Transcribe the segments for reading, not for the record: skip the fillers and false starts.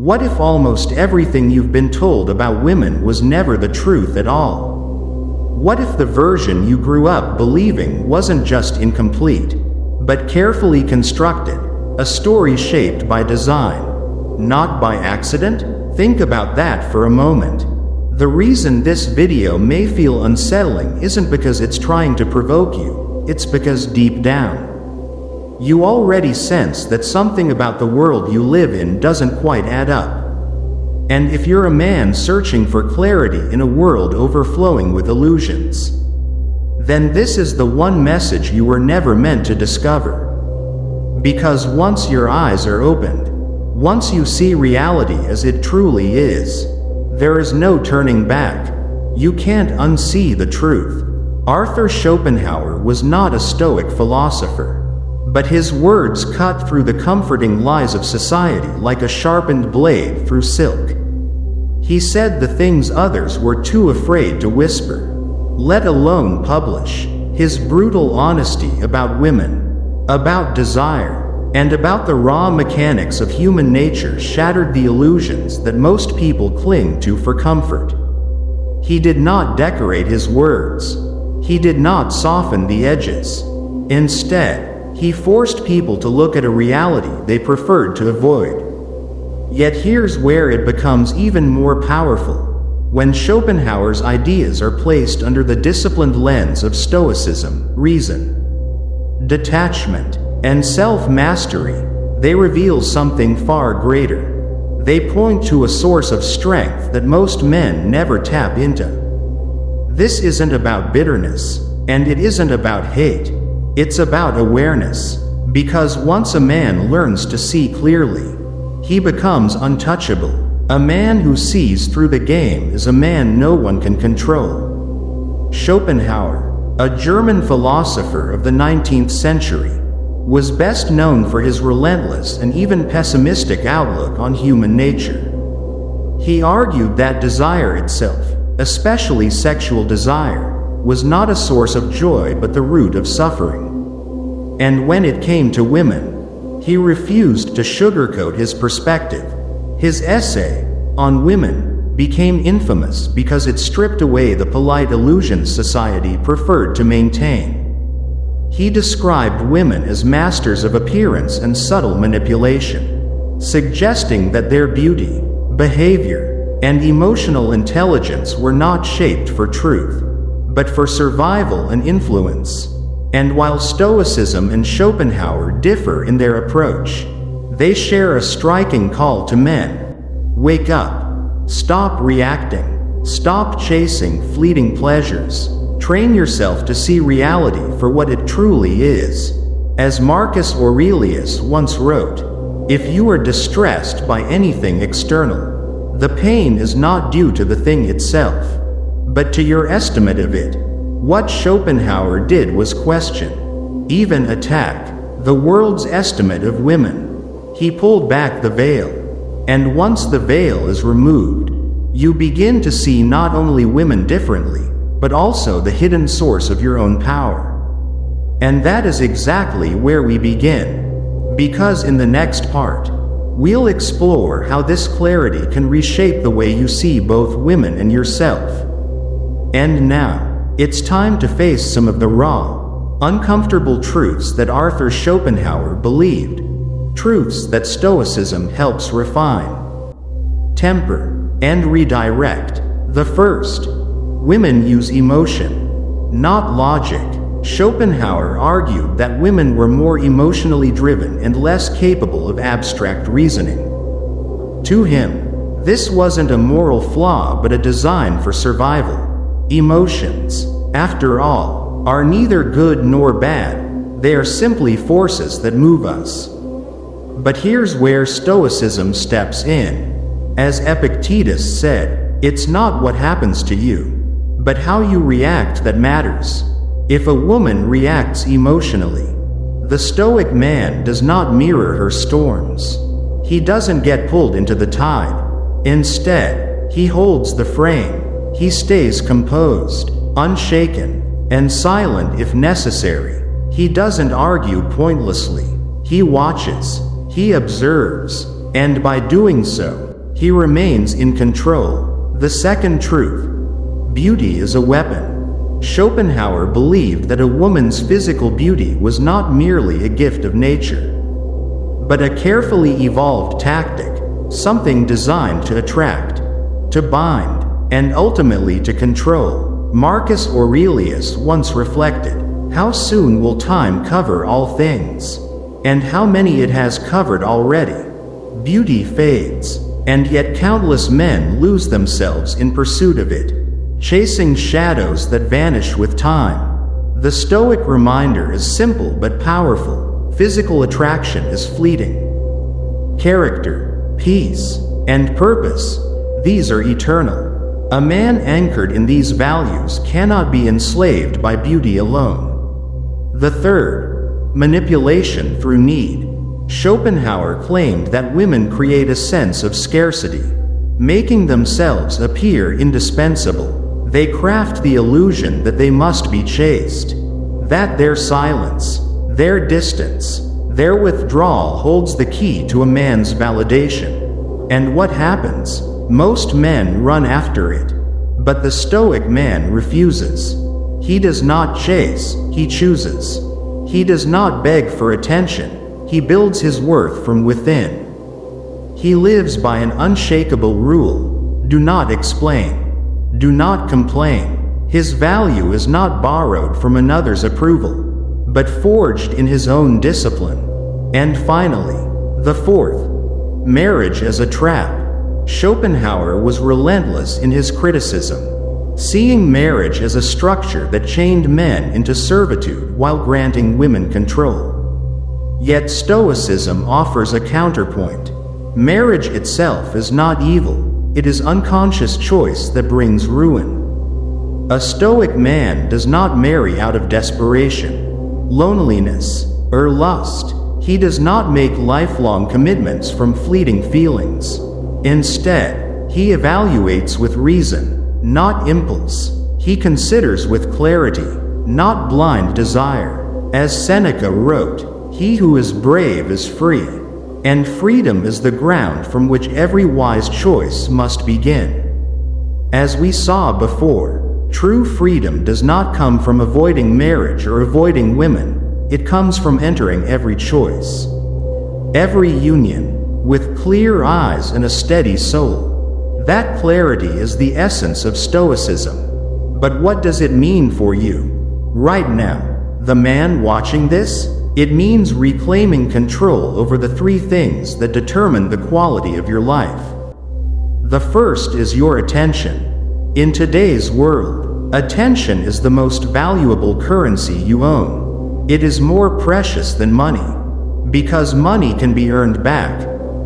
What if almost everything you've been told about women was never the truth at all? What if the version you grew up believing wasn't just incomplete, but carefully constructed, a story shaped by design, not by accident? Think about that for a moment. The reason this video may feel unsettling isn't because it's trying to provoke you, it's because deep down, you already sense that something about the world you live in doesn't quite add up. And if you're a man searching for clarity in a world overflowing with illusions, then this is the one message you were never meant to discover. Because once your eyes are opened, once you see reality as it truly is, there is no turning back. You can't unsee the truth. Arthur Schopenhauer was not a Stoic philosopher, but his words cut through the comforting lies of society like a sharpened blade through silk. He said the things others were too afraid to whisper, let alone publish. His brutal honesty about women, about desire, and about the raw mechanics of human nature shattered the illusions that most people cling to for comfort. He did not decorate his words. He did not soften the edges. Instead, he forced people to look at a reality they preferred to avoid. Yet here's where it becomes even more powerful. When Schopenhauer's ideas are placed under the disciplined lens of Stoicism, reason, detachment, and self-mastery, they reveal something far greater. They point to a source of strength that most men never tap into. This isn't about bitterness, and it isn't about hate. It's about awareness, because once a man learns to see clearly, he becomes untouchable. A man who sees through the game is a man no one can control. Schopenhauer, a German philosopher of the 19th century, was best known for his relentless and even pessimistic outlook on human nature. He argued that desire itself, especially sexual desire, was not a source of joy but the root of suffering. And when it came to women, he refused to sugarcoat his perspective. His essay on women became infamous because it stripped away the polite illusions society preferred to maintain. He described women as masters of appearance and subtle manipulation, suggesting that their beauty, behavior, and emotional intelligence were not shaped for truth, but for survival and influence. And while Stoicism and Schopenhauer differ in their approach, they share a striking call to men. Wake up. Stop reacting. Stop chasing fleeting pleasures. Train yourself to see reality for what it truly is. As Marcus Aurelius once wrote, if you are distressed by anything external, the pain is not due to the thing itself, but to your estimate of it. What Schopenhauer did was question, even attack, the world's estimate of women. He pulled back the veil. And once the veil is removed, you begin to see not only women differently, but also the hidden source of your own power. And that is exactly where we begin. Because in the next part, we'll explore how this clarity can reshape the way you see both women and yourself. And now, it's time to face some of the raw, uncomfortable truths that Arthur Schopenhauer believed. Truths that Stoicism helps refine, temper, and redirect. The first, women use emotion, not logic. Schopenhauer argued that women were more emotionally driven and less capable of abstract reasoning. To him, this wasn't a moral flaw but a design for survival. Emotions, after all, are neither good nor bad. They are simply forces that move us. But here's where Stoicism steps in. As Epictetus said, it's not what happens to you, but how you react that matters. If a woman reacts emotionally, the Stoic man does not mirror her storms. He doesn't get pulled into the tide. Instead, he holds the frame. He stays composed, unshaken, and silent if necessary. He doesn't argue pointlessly. He watches. He observes. And by doing so, he remains in control. The second truth. Beauty is a weapon. Schopenhauer believed that a woman's physical beauty was not merely a gift of nature, but a carefully evolved tactic, something designed to attract, to bind, and ultimately to control. Marcus Aurelius once reflected, "How soon will time cover all things? And how many it has covered already." Beauty fades, and yet countless men lose themselves in pursuit of it, chasing shadows that vanish with time. The Stoic reminder is simple but powerful: physical attraction is fleeting. Character, peace, and purpose, these are eternal. A man anchored in these values cannot be enslaved by beauty alone. The third, manipulation through need. Schopenhauer claimed that women create a sense of scarcity, making themselves appear indispensable. They craft the illusion that they must be chaste, that their silence, their distance, their withdrawal holds the key to a man's validation. And what happens? Most men run after it. But the Stoic man refuses. He does not chase, he chooses. He does not beg for attention, he builds his worth from within. He lives by an unshakable rule: do not explain, do not complain. His value is not borrowed from another's approval, but forged in his own discipline. And finally, the fourth, marriage as a trap. Schopenhauer was relentless in his criticism, seeing marriage as a structure that chained men into servitude while granting women control. Yet Stoicism offers a counterpoint. Marriage itself is not evil, it is unconscious choice that brings ruin. A Stoic man does not marry out of desperation, loneliness, or lust. He does not make lifelong commitments from fleeting feelings. Instead, he evaluates with reason, not impulse. He considers with clarity, not blind desire. As Seneca wrote, "He who is brave is free," and freedom is the ground from which every wise choice must begin. As we saw before, true freedom does not come from avoiding marriage or avoiding women. It comes from entering every choice, every union, with clear eyes and a steady soul. That clarity is the essence of Stoicism. But what does it mean for you? Right now, the man watching this? It means reclaiming control over the three things that determine the quality of your life. The first is your attention. In today's world, attention is the most valuable currency you own. It is more precious than money, because money can be earned back.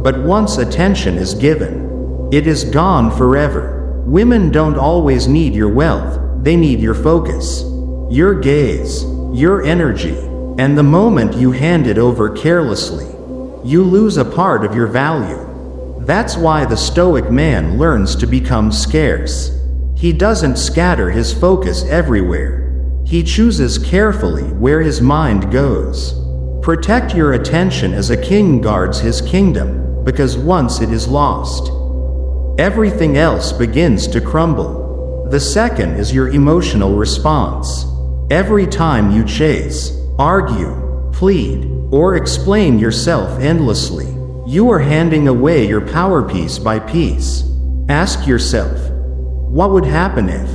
But once attention is given, it is gone forever. Women don't always need your wealth, they need your focus, your gaze, your energy. And the moment you hand it over carelessly, you lose a part of your value. That's why the Stoic man learns to become scarce. He doesn't scatter his focus everywhere. He chooses carefully where his mind goes. Protect your attention as a king guards his kingdom, because once it is lost, everything else begins to crumble. The second is your emotional response. Every time you chase, argue, plead, or explain yourself endlessly, you are handing away your power piece by piece. Ask yourself, what would happen if,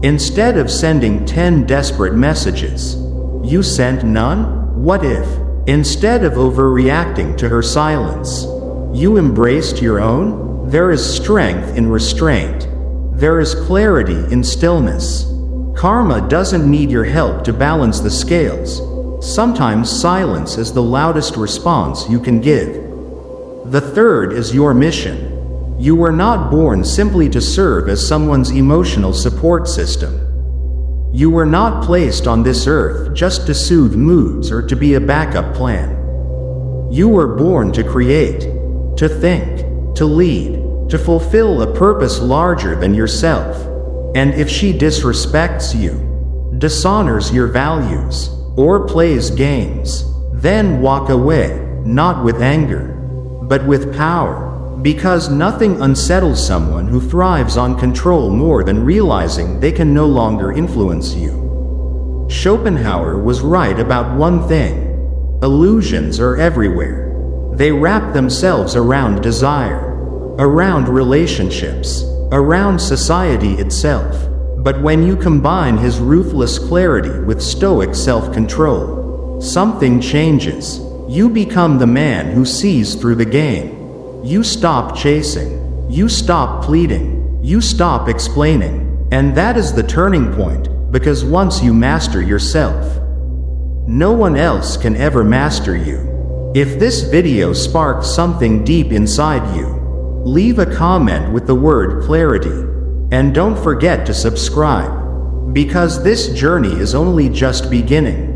instead of sending 10 desperate messages, you sent none? What if, instead of overreacting to her silence, you embraced your own? There is strength in restraint. There is clarity in stillness. Karma doesn't need your help to balance the scales. Sometimes silence is the loudest response you can give. The third is your mission. You were not born simply to serve as someone's emotional support system. You were not placed on this earth just to soothe moods or to be a backup plan. You were born to create, to think, to lead, to fulfill a purpose larger than yourself. And if she disrespects you, dishonors your values, or plays games, then walk away, not with anger, but with power, Because nothing unsettles someone who thrives on control more than realizing they can no longer influence you. Schopenhauer was right about one thing. Illusions are everywhere. They wrap themselves around desire, around relationships, around society itself. But when you combine his ruthless clarity with Stoic self-control, something changes. You become the man who sees through the game. You stop chasing. You stop pleading. You stop explaining. And that is the turning point, because once you master yourself, no one else can ever master you. If this video sparks something deep inside you, leave a comment with the word clarity. And don't forget to subscribe, because this journey is only just beginning.